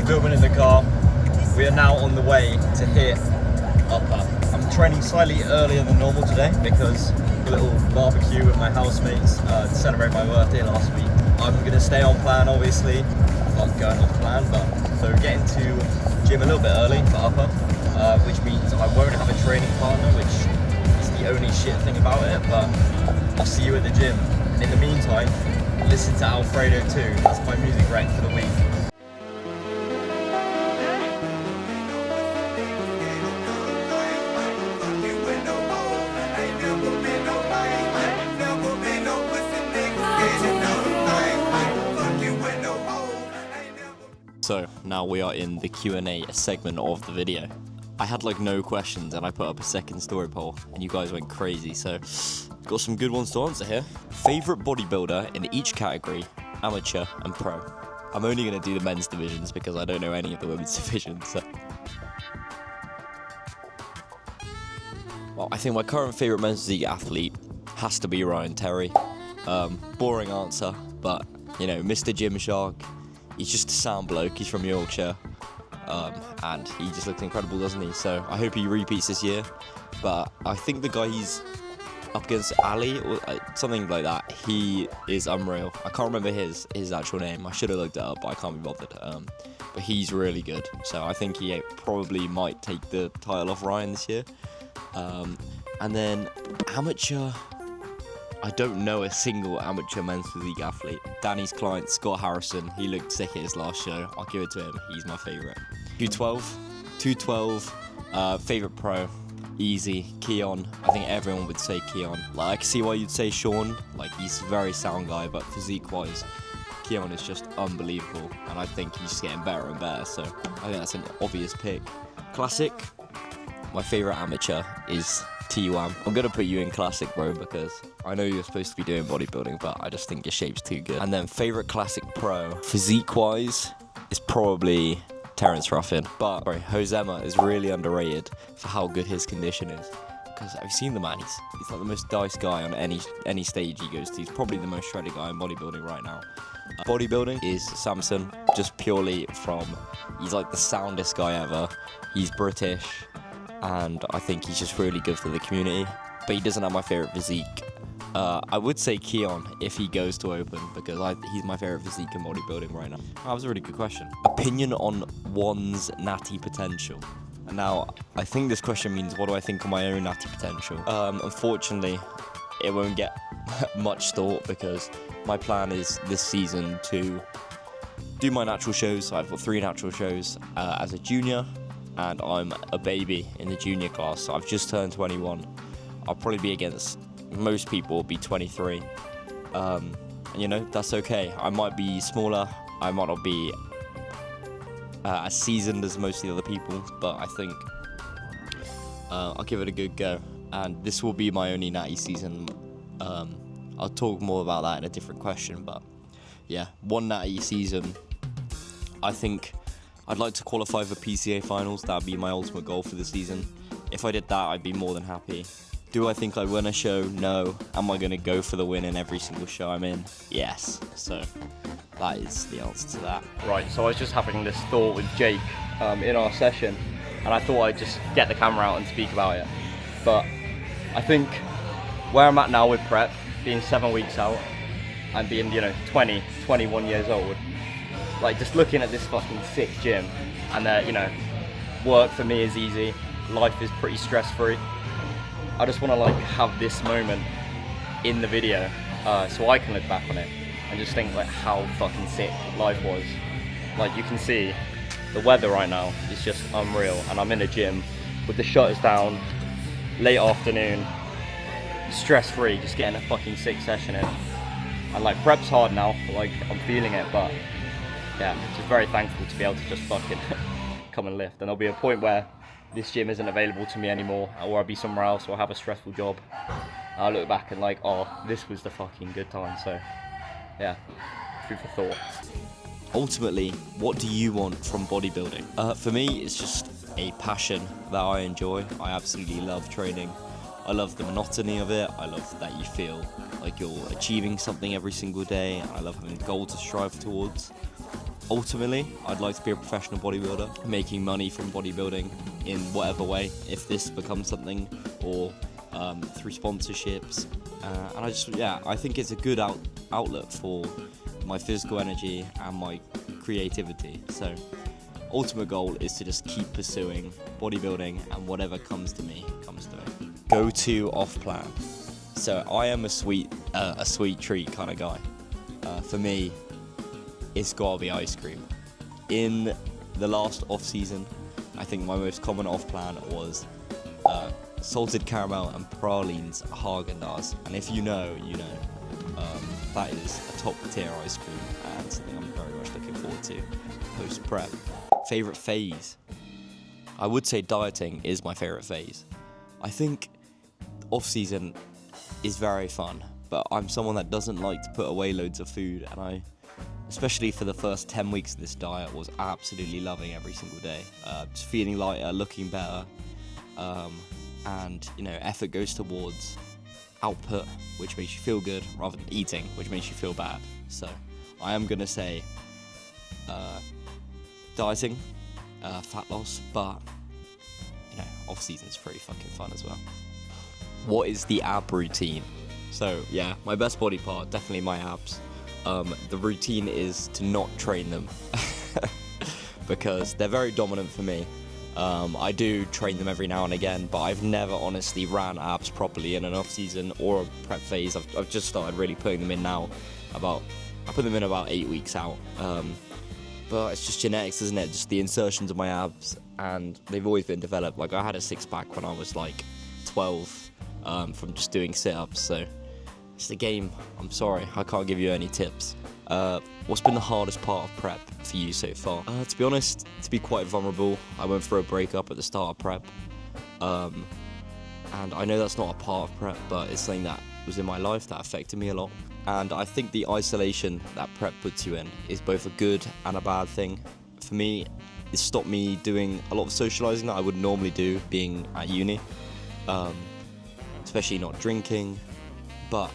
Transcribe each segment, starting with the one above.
filming in the car. We are now on the way to hit upper. I'm training slightly earlier than normal today because a little barbecue with my housemates to celebrate my birthday last week. I'm gonna stay on plan, obviously. Not going off plan, but so getting to gym a little bit early for upper, which means I won't have a training partner, which is the only shit thing about it. But I'll see you at the gym. And in the meantime, listen to Alfredo 2. That's my music rec for the week. So now we are in the Q&A segment of the video. I had like no questions and I put up a second story poll and you guys went crazy, so got some good ones to answer here. Favorite bodybuilder in each category, amateur and pro. I'm only going to do the men's divisions because I don't know any of the women's divisions. So. Well, I think my current favorite men's physique athlete has to be Ryan Terry. Boring answer, but you know, Mr. Gymshark. He's just a sound bloke, he's from Yorkshire, and he just looks incredible, doesn't he? So I hope he repeats this year, but I think the guy he's up against, Ali, or something like that, he is unreal. I can't remember his actual name, I should have looked it up, but I can't be bothered. But he's really good, so I think he probably might take the title off Ryan this year. And then amateur, I don't know a single amateur men's physique athlete. Danny's client, Scott Harrison, he looked sick at his last show. I'll give it to him, he's my favourite. 212, favourite pro, easy, Keon. I think everyone would say Keon. Like, I can see why you'd say Sean, like he's a very sound guy, but physique-wise, Keon is just unbelievable. And I think he's just getting better and better, so I think that's an obvious pick. Classic, my favourite amateur is T-Wam. I'm gonna put you in classic, bro, because I know you're supposed to be doing bodybuilding, but I just think your shape's too good. And then favorite classic pro, physique-wise, is probably Terence Ruffin. But sorry, Josema is really underrated for how good his condition is. Because have you seen the man? He's like the most diced guy on any stage he goes to. He's probably the most shredded guy in bodybuilding right now. Bodybuilding is Samson, just purely from, he's like the soundest guy ever. He's British. And I think he's just really good for the community, but he doesn't have my favourite physique. I would say Keon if he goes to open, because he's my favourite physique in bodybuilding right now. That was a really good question. Opinion on one's natty potential. Now, I think this question means what do I think of my own natty potential? Unfortunately, it won't get much thought because my plan is this season to do my natural shows. So I've got 3 natural shows as a junior. And I'm a baby in the junior class, so I've just turned 21. I'll probably be against most people, be 23. And you know, that's okay. I might be smaller, I might not be as seasoned as most of the other people, but I think I'll give it a good go. And this will be my only natty season. I'll talk more about that in a different question, but yeah, 1 natty season. I think I'd like to qualify for PCA finals. That'd be my ultimate goal for the season. If I did that, I'd be more than happy. Do I think I'd win a show? No. Am I going to go for the win in every single show I'm in? Yes. So that is the answer to that. Right, so I was just having this thought with Jake in our session, and I thought I'd just get the camera out and speak about it. But I think where I'm at now with prep, being 7 weeks out, and being, 20, 21 years old, like just looking at this fucking sick gym, and work for me is easy, life is pretty stress-free. I just want to like have this moment in the video so I can look back on it and just think like how fucking sick life was. Like you can see the weather right now is just unreal, and I'm in a gym with the shutters down, late afternoon, stress-free, just getting a fucking sick session in. And like prep's hard now, like I'm feeling it, but yeah, just very thankful to be able to just fucking come and lift. And there'll be a point where this gym isn't available to me anymore, or I'll be somewhere else, or I'll have a stressful job. And I'll look back and like, oh, this was the fucking good time. So yeah, food for thought. Ultimately, what do you want from bodybuilding? For me, it's just a passion that I enjoy. I absolutely love training. I love the monotony of it. I love that you feel like you're achieving something every single day. And I love having a goal to strive towards. Ultimately, I'd like to be a professional bodybuilder, making money from bodybuilding in whatever way, if this becomes something, or through sponsorships. And I think it's a good outlet for my physical energy and my creativity. So ultimate goal is to just keep pursuing bodybuilding, and whatever comes to me comes to me. Go to off plan. So I am a sweet treat kind of guy. For me, it's gotta be ice cream. In the last off season, I think my most common off plan was salted caramel and pralines Haagen-Dazs. And if you know, you know. That is a top tier ice cream and something I'm very much looking forward to post prep. Favorite phase? I would say dieting is my favorite phase. I think off season is very fun, but I'm someone that doesn't like to put away loads of food, and especially for the first 10 weeks of this diet, was absolutely loving every single day. Just feeling lighter, looking better, and effort goes towards output, which makes you feel good, rather than eating, which makes you feel bad. So I am gonna say dieting, fat loss, but off season's pretty fucking fun as well. What is the ab routine? So yeah, my best body part, definitely my abs. The routine is to not train them because they're very dominant for me. I do train them every now and again, but I've never honestly ran abs properly in an off season or a prep phase. I've just started really putting them in now. I put them in about 8 weeks out. But it's just genetics, isn't it? Just the insertions of my abs, and they've always been developed. Like, I had a six-pack when I was like 12 from just doing sit-ups. So it's the game. I'm sorry, I can't give you any tips. What's been the hardest part of prep for you so far? To be honest, to be quite vulnerable, I went through a breakup at the start of prep. And I know that's not a part of prep, but it's something that was in my life that affected me a lot. And I think the isolation that prep puts you in is both a good and a bad thing. For me, it stopped me doing a lot of socializing that I would normally do being at uni, especially not drinking. But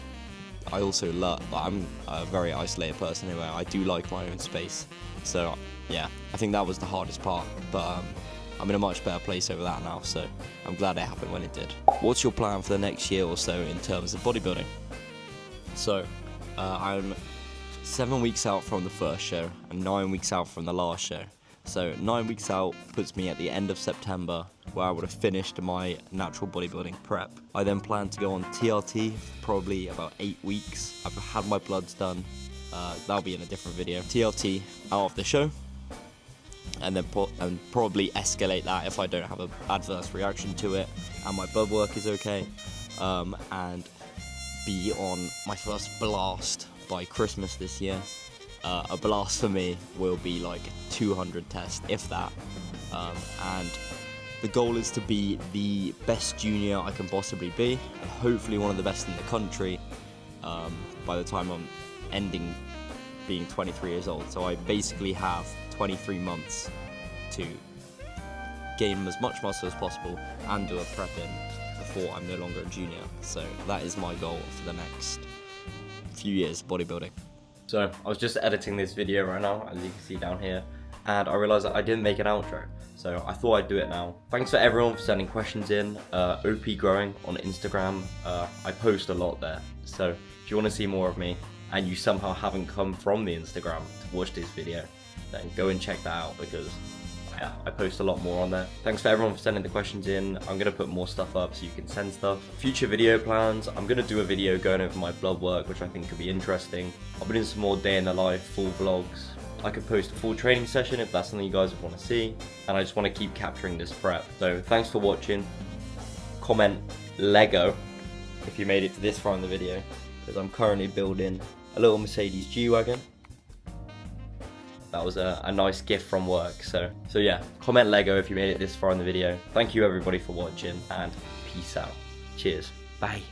I also I'm a very isolated person anyway. I do like my own space. So yeah, I think that was the hardest part, but I'm in a much better place over that now, so I'm glad it happened when it did. What's your plan for the next year or so in terms of bodybuilding? So I'm 7 weeks out from the first show and 9 weeks out from the last show. So 9 weeks out puts me at the end of September, where I would have finished my natural bodybuilding prep. I then plan to go on TRT for probably about 8 weeks. I've had my bloods done. That'll be in a different video. TRT out of the show, and then probably escalate that if I don't have an adverse reaction to it and my blood work is okay, and be on my first blast by Christmas this year. A blast for me will be like 200 tests, if that, and the goal is to be the best junior I can possibly be, and hopefully one of the best in the country by the time I'm ending being 23 years old. So I basically have 23 months to gain as much muscle as possible and do a prep in before I'm no longer a junior. So that is my goal for the next few years bodybuilding. So I was just editing this video right now, as you can see down here, and I realised that I didn't make an outro, so I thought I'd do it now. Thanks for everyone for sending questions in. OP Growing on Instagram, I post a lot there, so if you want to see more of me and you somehow haven't come from the Instagram to watch this video, then go and check that out, because yeah, I post a lot more on there. Thanks for everyone for sending the questions in. I'm going to put more stuff up so you can send stuff. Future video plans, I'm going to do a video going over my blood work, which I think could be interesting. I'll be doing some more day in the life, full vlogs. I could post a full training session if that's something you guys want to see. And I just want to keep capturing this prep. So thanks for watching. Comment Lego if you made it to this far in the video, because I'm currently building a little Mercedes G-Wagon. That was a nice gift from work. So yeah, comment Lego if you made it this far in the video. Thank you everybody for watching, and peace out. Cheers. Bye.